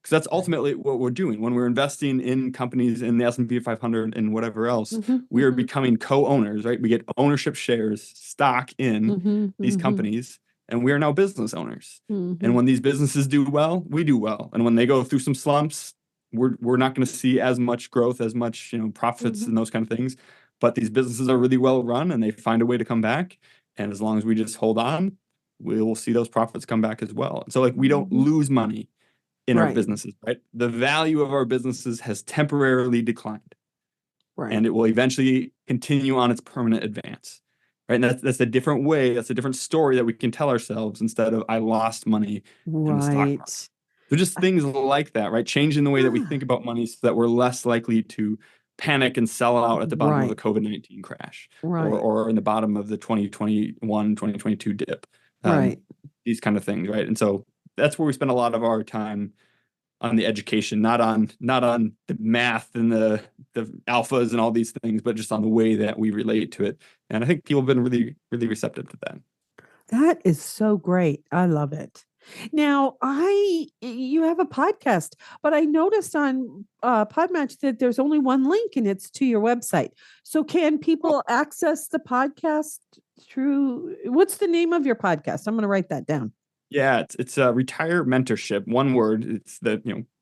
Speaker 1: Because that's
Speaker 2: Right.
Speaker 1: ultimately what we're doing when we're investing in companies in the S&P 500 and whatever else.
Speaker 2: Hmm.
Speaker 1: We are
Speaker 2: Hmm.
Speaker 1: becoming co-owners, right? We get ownership shares, stock in
Speaker 2: Hmm.
Speaker 1: these
Speaker 2: Hmm.
Speaker 1: companies, and we are now business owners. And
Speaker 2: Hmm.
Speaker 1: when these businesses do well, we do well. And when they go through some slumps, we're not going to see as much growth, as much, profits
Speaker 2: Hmm.
Speaker 1: and those kind of things. But these businesses are really well run and they find a way to come back. And as long as we just hold on, we will see those profits come back as well. And so like we don't
Speaker 2: Hmm.
Speaker 1: lose money in our
Speaker 2: Right.
Speaker 1: businesses, right? The value of our businesses has temporarily declined
Speaker 2: Right.
Speaker 1: and it will eventually continue on its permanent advance. Right. And that's a different way, that's a different story that we can tell ourselves instead of I lost money in the stock market.
Speaker 2: Right.
Speaker 1: So just
Speaker 2: I-
Speaker 1: things like that, right? Changing the way that we think about money so that we're less likely to panic and sell out at the bottom of
Speaker 2: Right.
Speaker 1: the COVID-19 crash
Speaker 2: Right.
Speaker 1: or in the bottom of the 2021, 2022 dip.
Speaker 2: Right.
Speaker 1: These kind of things, right? And so that's where we spend a lot of our time on the education, not on the math and the the alphas and all these things, but just on the way that we relate to it. And I think people have been really, really receptive to that.
Speaker 2: That is so great. I love it. Now, you have a podcast, but I noticed on Podmatch that there's only one link and it's to your website. So can people access the podcast through, what's the name of your podcast? I'm going to write that down.
Speaker 1: Yeah, it's a retire mentorship. One word. It's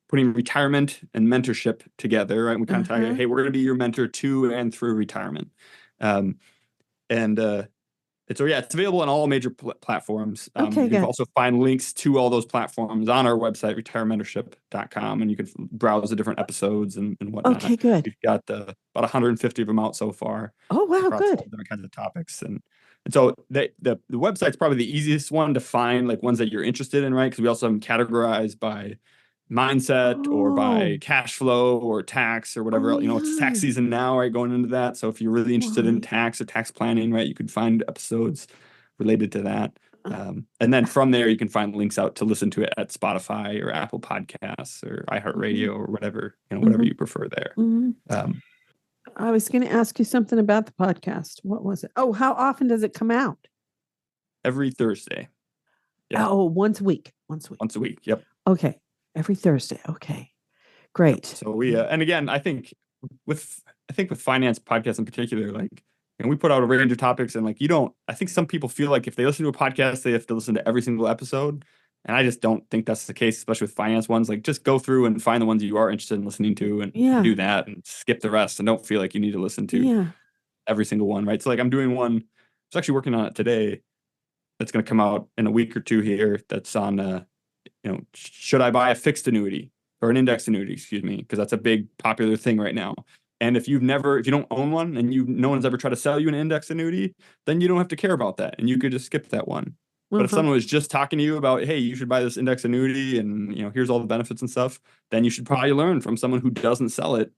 Speaker 1: putting retirement and mentorship together, right? We kind of tell you, hey, we're going to be your mentor to and through retirement. Um, and so yeah, it's available on all major platforms.
Speaker 2: Okay,
Speaker 1: you can
Speaker 2: good.
Speaker 1: also find links to all those platforms on our website, retirementorship.com, and you can browse the different episodes and whatnot.
Speaker 2: Okay, good.
Speaker 1: We've got about 150 of them out so far.
Speaker 2: Oh, wow,
Speaker 1: Across
Speaker 2: good.
Speaker 1: all different kinds of topics. And so the website's probably the easiest one to find, like ones that you're interested in, right? Because we also have them categorized by mindset or by cash flow or tax or whatever. It's tax season now, right? Going into that. So if you're really interested in tax or tax planning, right, you could find episodes related to that. And then from there, you can find links out to listen to it at Spotify or Apple Podcasts or iHeartRadio or whatever you prefer there.
Speaker 2: I was going to ask you something about the podcast. What was it? Oh, how often does it come out?
Speaker 1: Every Thursday.
Speaker 2: Yeah. Oh, once a week.
Speaker 1: Once a week. Yep.
Speaker 2: Okay. Every Thursday. Okay. Great.
Speaker 1: So we and again, I think with finance podcasts in particular, like, we put out a range of topics, and like, I think some people feel like if they listen to a podcast, they have to listen to every single episode. And I just don't think that's the case, especially with finance ones. Like, just go through and find the ones you are interested in listening to and do that, and skip the rest, and don't feel like you need to listen to every single one, right? So like, I'm doing one, I was actually working on it today. That's going to come out in a week or two here. That's on should I buy a fixed annuity or an index annuity, excuse me, because that's a big popular thing right now. And if you don't own one and no one's ever tried to sell you an index annuity, then you don't have to care about that. And you could just skip that one. But if someone was just talking to you about, hey, you should buy this index annuity and, here's all the benefits and stuff, then you should probably learn from someone who doesn't sell it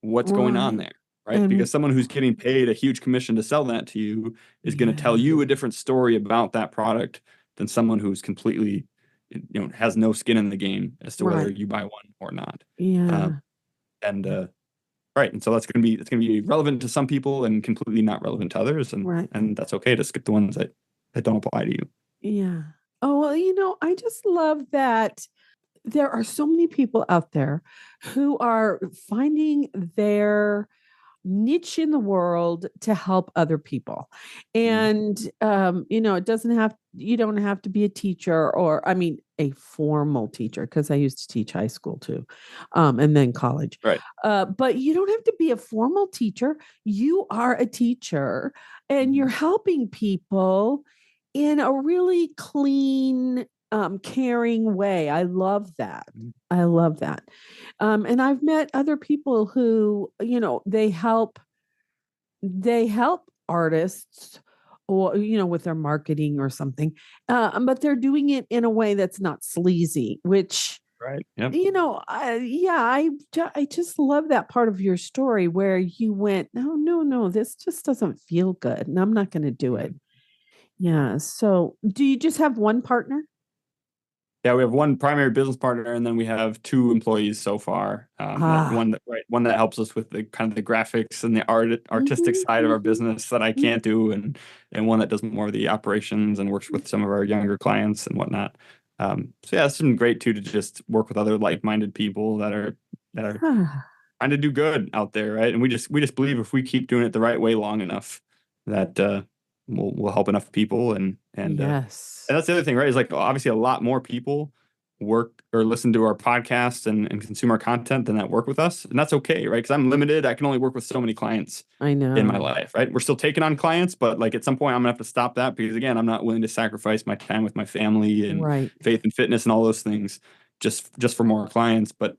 Speaker 1: what's going on there, right? Because someone who's getting paid a huge commission to sell that to you is going to tell you a different story about that product than someone who's completely has no skin in the game as to whether you buy one or not. Right. And so it's going to be relevant to some people and completely not relevant to others. And that's okay to skip the ones that don't apply to you.
Speaker 2: Yeah. Oh, well, I just love that there are so many people out there who are finding their niche in the world to help other people. And, you don't have to be a teacher a formal teacher, because I used to teach high school too, and then college.
Speaker 1: Right.
Speaker 2: But you don't have to be a formal teacher. You are a teacher and you're helping people in a really clean, caring way. I love that. I love that. And I've met other people who, they help artists or, with their marketing or something. But they're doing it in a way that's not sleazy, which,
Speaker 1: right. Yep.
Speaker 2: I just love that part of your story where you went, no, this just doesn't feel good and I'm not going to do it. Yeah. So do you just have one partner?
Speaker 1: Yeah, we have one primary business partner, and then we have two employees so far. One that helps us with the kind of the graphics and the artistic side of our business that I can't do, and one that does more of the operations and works with some of our younger clients and whatnot. So yeah, it's been great too to just work with other like-minded people that are trying to do good out there, right? And we just believe if we keep doing it the right way long enough, that we'll help enough people, and
Speaker 2: yes.
Speaker 1: And that's the other thing, right? Is like, obviously a lot more people work or listen to our podcasts and consume our content than that work with us. And that's okay, right? Because I'm limited. I can only work with so many clients in my life, right? We're still taking on clients, but like at some point I'm gonna have to stop that because again, I'm not willing to sacrifice my time with my family and faith and fitness and all those things just for more clients. But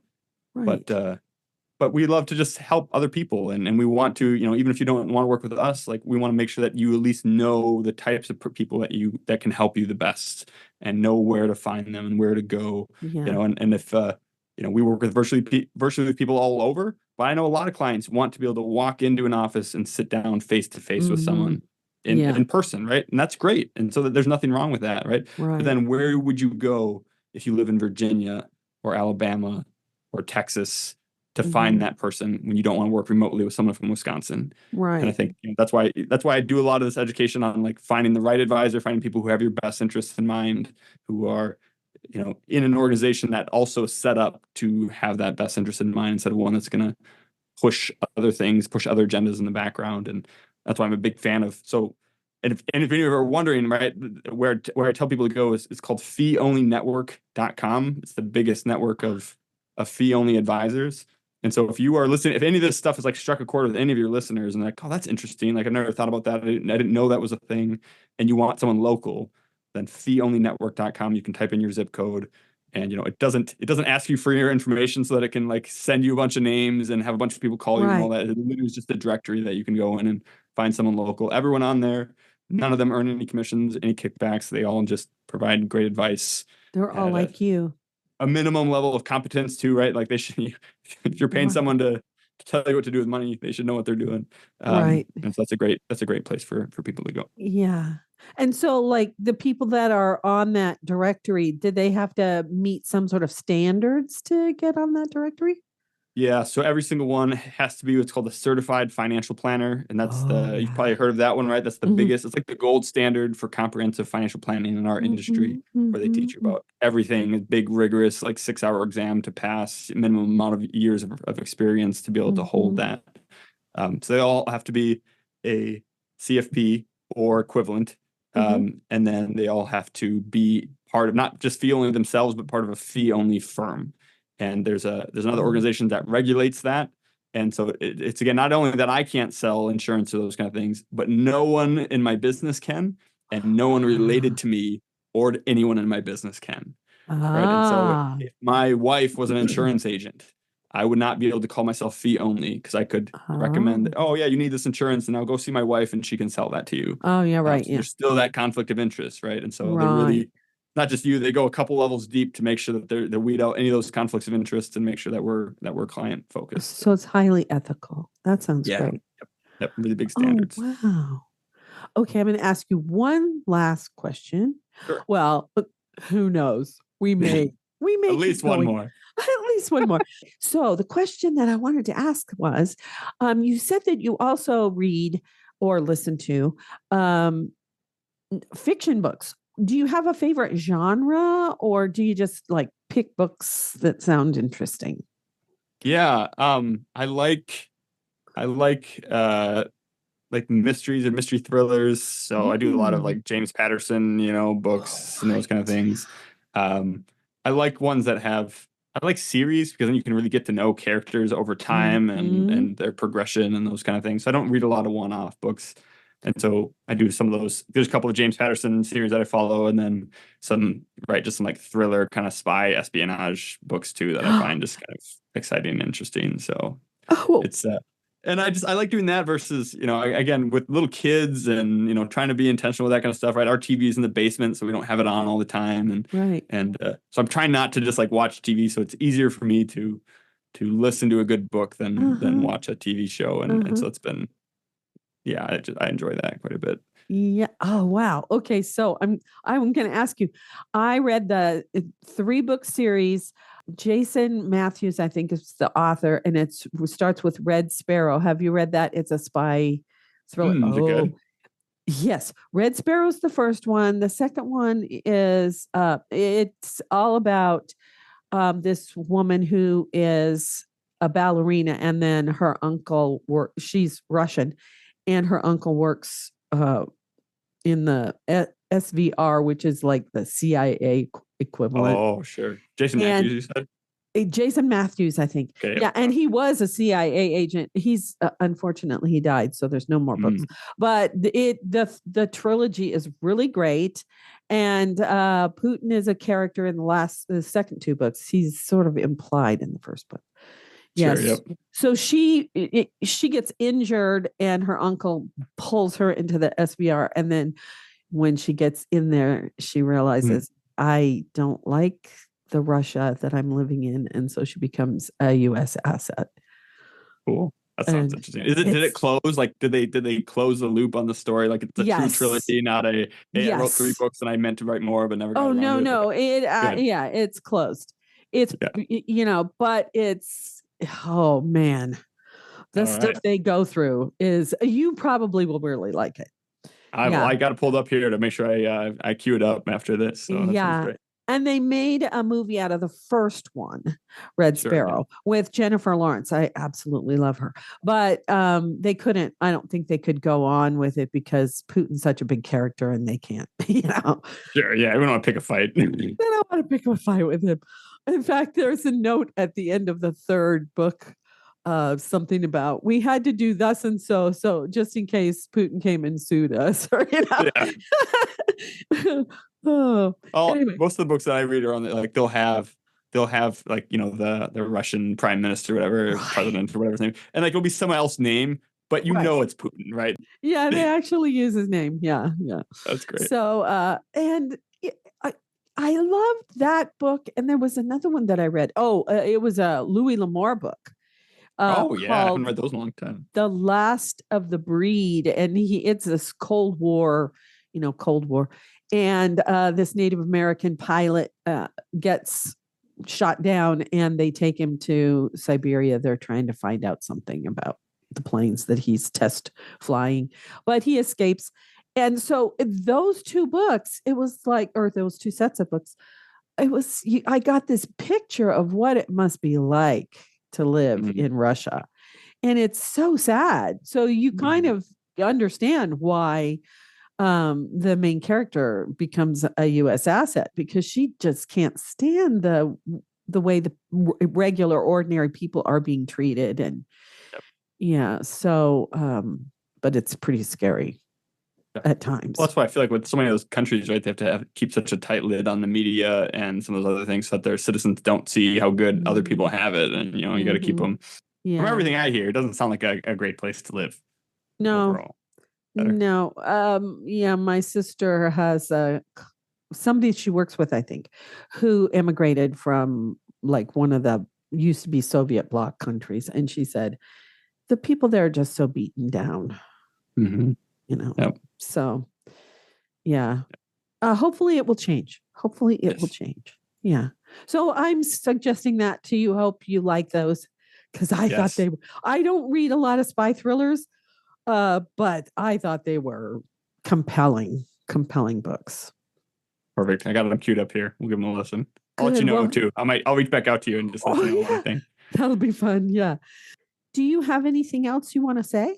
Speaker 1: we love to just help other people. And we want to, even if you don't want to work with us, like we want to make sure that you at least know the types of people that can help you the best and know where to find them and where to go, and if, we work with virtually with people all over, but I know a lot of clients want to be able to walk into an office and sit down face to face with someone in person. Right. And that's great. And so that there's nothing wrong with that. Right. But then where would you go if you live in Virginia or Alabama or Texas to find that person when you don't want to work remotely with someone from Wisconsin. And I
Speaker 2: Right.
Speaker 1: think that's why I do a lot of this education on like finding the right advisor, finding people who have your best interests in mind, who are, in an organization that also set up to have that best interest in mind instead of one that's going to push other things, push other agendas in the background. And that's why I'm a big fan of. So, and if any of you are wondering, right, where I tell people to go is it's called feeonlynetwork.com. It's the biggest network of fee only advisors. And so if you are listening, if any of this stuff is like struck a chord with any of your listeners and like, oh, that's interesting. Like I've never thought about that. I didn't know that was a thing. And you want someone local, then feeonlynetwork.com. You can type in your zip code. And it doesn't ask you for your information so that it can like send you a bunch of names and have a bunch of people call you and all
Speaker 2: Right.
Speaker 1: that. It literally is just a directory that you can go in and find someone local. Everyone on there, none of them earn any commissions, any kickbacks. They all just provide great advice
Speaker 2: They're all
Speaker 1: at
Speaker 2: like you.
Speaker 1: a minimum level of competence too, right? Like they should, if you're paying
Speaker 2: Right.
Speaker 1: someone to tell you what to do with money, they should know what they're doing.
Speaker 2: Right.
Speaker 1: And so that's a great place for people to go.
Speaker 2: Yeah. And so, like the people that are on that directory, did they have to meet some sort of standards to get on that directory?
Speaker 1: Yeah, so every single one has to be what's called a certified financial planner. And that's
Speaker 2: Oh,
Speaker 1: you've
Speaker 2: yeah.
Speaker 1: probably heard of that one, right? That's the
Speaker 2: Mhm.
Speaker 1: biggest, it's like the gold standard for comprehensive financial planning in our industry,
Speaker 2: Mhm.
Speaker 1: where they teach you
Speaker 2: Mhm.
Speaker 1: about everything, a big, rigorous, like 6 hour exam to pass, minimum amount of years of experience to be able to hold
Speaker 2: Mhm.
Speaker 1: that. So they all have to be a CFP or equivalent.
Speaker 2: Mhm.
Speaker 1: And then they all have to be part of not just fee only themselves, but part of a fee only firm. And there's another
Speaker 2: Oh.
Speaker 1: organization that regulates that. And so it's again, not only that I can't sell insurance or those kind of things, but no one in my business can, and no one related
Speaker 2: Ah.
Speaker 1: to me or to anyone in my business can. Right. And so
Speaker 2: Ah.
Speaker 1: if my wife was an insurance agent, I would not be able to call myself fee only because I could recommend,
Speaker 2: Oh.
Speaker 1: oh yeah, you need this insurance, and I'll go see my wife and she can sell that to you.
Speaker 2: Oh, yeah, right.
Speaker 1: So
Speaker 2: Yeah.
Speaker 1: there's still that conflict of interest, right? And so they
Speaker 2: Right.
Speaker 1: really, not just you, they go a couple levels deep to make sure that they weed out any of those conflicts of interest and make sure that we're client focused.
Speaker 2: So it's highly ethical. That sounds
Speaker 1: Yeah,
Speaker 2: great.
Speaker 1: yep, really big
Speaker 2: Oh,
Speaker 1: standards.
Speaker 2: wow. Okay, I'm going to ask you one last question.
Speaker 1: Sure.
Speaker 2: Well, who knows? We may
Speaker 1: At
Speaker 2: keep
Speaker 1: least one
Speaker 2: going.
Speaker 1: more.
Speaker 2: At least one more. So the question that I wanted to ask was, you said that you also read or listen to um, fiction books. Do you have a favorite genre, or do you just like pick books that sound interesting?
Speaker 1: Yeah, I like mysteries or mystery thrillers. So I do a lot of
Speaker 2: Mm.
Speaker 1: like James Patterson,
Speaker 2: Oh,
Speaker 1: books and those kind of
Speaker 2: right.
Speaker 1: things. I like ones that I like series because then you can really get to know characters over time
Speaker 2: Hmm.
Speaker 1: and their progression and those kind of things. So I don't read a lot of one-off books. And so I do some of those. There's a couple of James Patterson series that I follow, and then just some like thriller kind of spy espionage books too that I find just kind of exciting and interesting. So
Speaker 2: Oh,
Speaker 1: it's and I like doing that versus, again, with little kids and, trying to be intentional with that kind of stuff, right? Our TV is in the basement, so we don't have it on all the time.
Speaker 2: right.
Speaker 1: And so I'm trying not to just like watch TV. So it's easier for me to listen to a good book than
Speaker 2: Uh-huh.
Speaker 1: watch a TV show. And
Speaker 2: Uh-huh.
Speaker 1: so it's been, yeah, I enjoy that quite a bit.
Speaker 2: Yeah. Oh, wow. Okay. So I'm going to ask you. I read the 3 book series. Jason Matthews, I think, is the author, and it starts with Red Sparrow. Have you read that? It's a spy thriller.
Speaker 1: Is it
Speaker 2: Oh,
Speaker 1: good?
Speaker 2: yes. Red Sparrow's the first one. The second one is it's all about this woman who is a ballerina, and then her uncle she's Russian, and her uncle works in the SVR, which is like the CIA equivalent.
Speaker 1: Oh, sure. Jason
Speaker 2: And
Speaker 1: Matthews, you said?
Speaker 2: Jason Matthews, I think.
Speaker 1: Okay.
Speaker 2: Yeah, and he was a CIA agent. He's unfortunately he died, so there's no more books.
Speaker 1: Mm.
Speaker 2: But the trilogy is really great, and Putin is a character in the second 2 books. He's sort of implied in the first book.
Speaker 1: Sure.
Speaker 2: Yes.
Speaker 1: Yep.
Speaker 2: So she gets injured, and her uncle pulls her into the SBR, and then when she gets in there, she
Speaker 1: Mm.
Speaker 2: realizes I don't like the Russia that I'm living in, and so she becomes a U.S. asset.
Speaker 1: Cool. That sounds
Speaker 2: And
Speaker 1: interesting. Did it
Speaker 2: it's
Speaker 1: close? Like, did they close the loop on the story? Like, it's a true
Speaker 2: yes,
Speaker 1: trilogy, not a, hey, I wrote 3
Speaker 2: yes.
Speaker 1: books and I meant to write more, but never got
Speaker 2: Oh,
Speaker 1: around to
Speaker 2: no,
Speaker 1: it. Okay,
Speaker 2: no.
Speaker 1: good.
Speaker 2: Yeah, it's closed. It's
Speaker 1: Yeah.
Speaker 2: but it's oh man, the
Speaker 1: All
Speaker 2: stuff
Speaker 1: right.
Speaker 2: they go through is, you probably will really like it. Yeah.
Speaker 1: I got it pulled up here to make sure I queue it up after this. So that sounds
Speaker 2: Yeah.
Speaker 1: great.
Speaker 2: And they made a movie out of the first one, Red
Speaker 1: Sure. Yeah.
Speaker 2: Sparrow, with Jennifer Lawrence. I absolutely love her. But they couldn't, I don't think they could go on with it because Putin's such a big character and they can't,
Speaker 1: Sure. Yeah. We don't want to pick a fight.
Speaker 2: They don't want to pick a fight with him. In fact, there's a note at the end of the third book, something about we had to do thus and so just in case Putin came and sued us, or
Speaker 1: Yeah.
Speaker 2: Oh,
Speaker 1: Well,
Speaker 2: anyway,
Speaker 1: most of the books that I read are on like they'll have like the Russian prime minister, whatever,
Speaker 2: right,
Speaker 1: president or whatever his name, and like it'll be someone else's name, but you
Speaker 2: right.
Speaker 1: know it's Putin, right?
Speaker 2: Yeah, they actually use his name. Yeah, yeah.
Speaker 1: That's great.
Speaker 2: So, and I I loved that book, and there was another one that I read. Oh, it was a Louis L'Amour book,
Speaker 1: Oh yeah, I haven't
Speaker 2: called
Speaker 1: read those in a long time.
Speaker 2: "The Last of the Breed," and it's this Cold War, Cold War, and this Native American pilot gets shot down, and they take him to Siberia. They're trying to find out something about the planes that he's test flying, but he escapes. And so those two books, it was like, or those two sets of books, I got this picture of what it must be like to live
Speaker 1: Mhm.
Speaker 2: in Russia. And it's so sad. So you kind of understand why the main character becomes a U.S. asset, because she just can't stand the way the regular, ordinary people are being treated. And
Speaker 1: Yep.
Speaker 2: yeah, so but it's pretty scary
Speaker 1: Yeah.
Speaker 2: at times.
Speaker 1: Well, that's why I feel like with so many of those countries, right, they have to keep such a tight lid on the media and some of those other things so that their citizens don't see how good other people have it. And, you got to keep them. From
Speaker 2: Yeah.
Speaker 1: everything I hear, it doesn't sound like a great place to live
Speaker 2: No,
Speaker 1: overall. Better.
Speaker 2: no. Yeah, my sister has somebody she works with, I think, who immigrated from like one of the used to be Soviet bloc countries. And she said, the people there are just so beaten down,
Speaker 1: Mm-hmm. Yep.
Speaker 2: So yeah. Hopefully it will change. Hopefully it will change. Yeah. So I'm suggesting that to you. Hope you like those, because I thought I don't read a lot of spy thrillers, but I thought they were compelling books.
Speaker 1: Perfect. I got them queued up here. We'll give them a listen. I'll let you know too. I'll reach back out to you and just let you know what I think.
Speaker 2: That'll be fun. Yeah. Do you have anything else you want to say?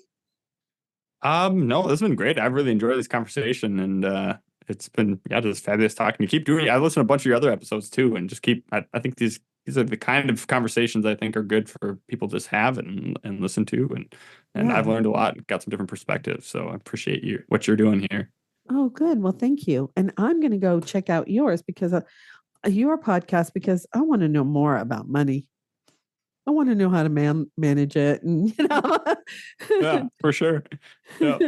Speaker 1: No, this has been great. I've really enjoyed this conversation, and it's been just fabulous talking to you. Keep doing it. I listened to a bunch of your other episodes too, and just keep. I think these are the kind of conversations I think are good for people to just have and listen to, and I've learned a lot, and got some different perspectives. So I appreciate what you're doing here.
Speaker 2: Oh, good. Well, thank you. And I'm going to go check out yours, because your podcast, because I want to know more about money. I want to know how to manage it, and
Speaker 1: Yeah, for sure. Yeah.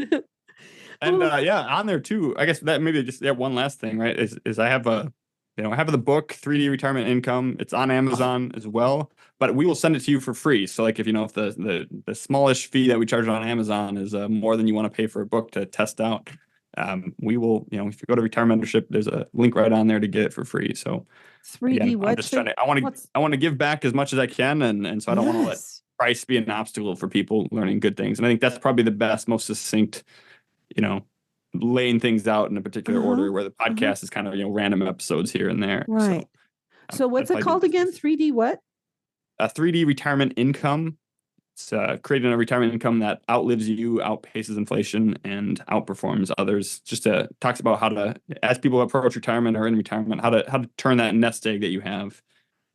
Speaker 1: And
Speaker 2: Well,
Speaker 1: on there too. I guess that maybe just one last thing, right? Is I have I have the book 3D Retirement Income. It's on Amazon as well, but we will send it to you for free. So like if if the smallish fee that we charge on Amazon is more than you want to pay for a book to test out, we will, if you go to Retirement Mentorship, there's a link right on there to get it for free. So
Speaker 2: 3D,
Speaker 1: again, I'm just trying to, I want to give back as much as I can. And so I don't want to let price be an obstacle for people learning good things. And I think that's probably the best, most succinct, laying things out in a particular order, where the podcast is kind of, random episodes here and there.
Speaker 2: Right. So what's it called again? 3D what?
Speaker 1: 3D Retirement Income. It's creating a retirement income that outlives you, outpaces inflation, and outperforms others. Just talks about how to, as people approach retirement or in retirement, how to turn that nest egg that you have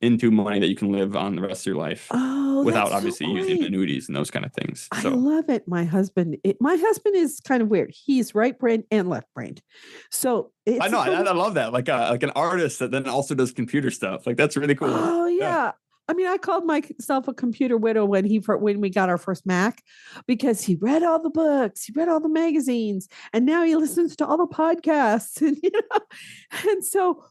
Speaker 1: into money that you can live on the rest of your life. Without obviously using annuities and those kind of things.
Speaker 2: I love it. My husband is kind of weird. He's right brained and left brained. So
Speaker 1: I know. I love that. Like an artist that then also does computer stuff. Like that's really cool.
Speaker 2: Oh yeah. I mean, I called myself a computer widow when we got our first Mac, because he read all the books, he read all the magazines, and now he listens to all the podcasts. And and so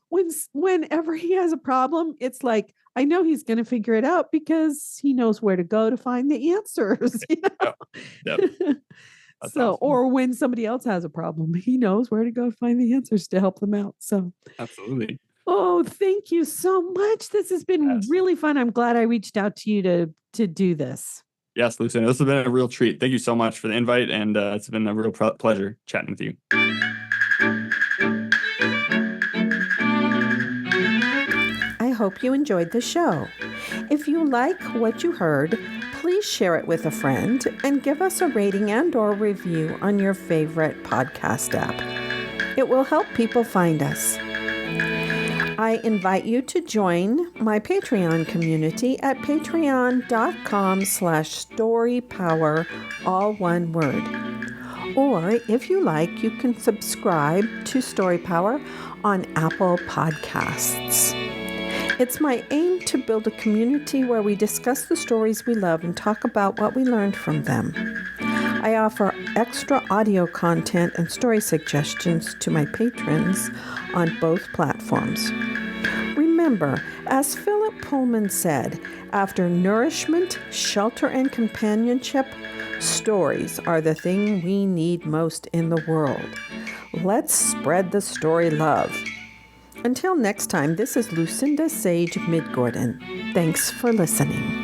Speaker 2: whenever he has a problem, it's like, I know he's going to figure it out, because he knows where to go to find the answers.
Speaker 1: Yep.
Speaker 2: So, awesome. Or when somebody else has a problem, he knows where to go find the answers to help them out. So
Speaker 1: absolutely.
Speaker 3: Oh, thank you so much. This has been
Speaker 1: Yes.
Speaker 3: really fun. I'm glad I reached out to you to do this.
Speaker 1: Yes, Lucinda, this has been a real treat. Thank you so much for the invite, and it's been a real pleasure chatting with you.
Speaker 2: I hope you enjoyed the show. If you like what you heard, please share it with a friend and give us a rating and/or review on your favorite podcast app. It will help people find us. I invite you to join my Patreon community at patreon.com/storypower, all one word. Or if you like, you can subscribe to Story Power on Apple Podcasts. It's my aim to build a community where we discuss the stories we love and talk about what we learned from them. I offer extra audio content and story suggestions to my patrons on both platforms. Remember, as Philip Pullman said, after nourishment, shelter, and companionship, stories are the thing we need most in the world. Let's spread the story love. Until next time, this is Lucinda Sage-Midgorden. Thanks for listening.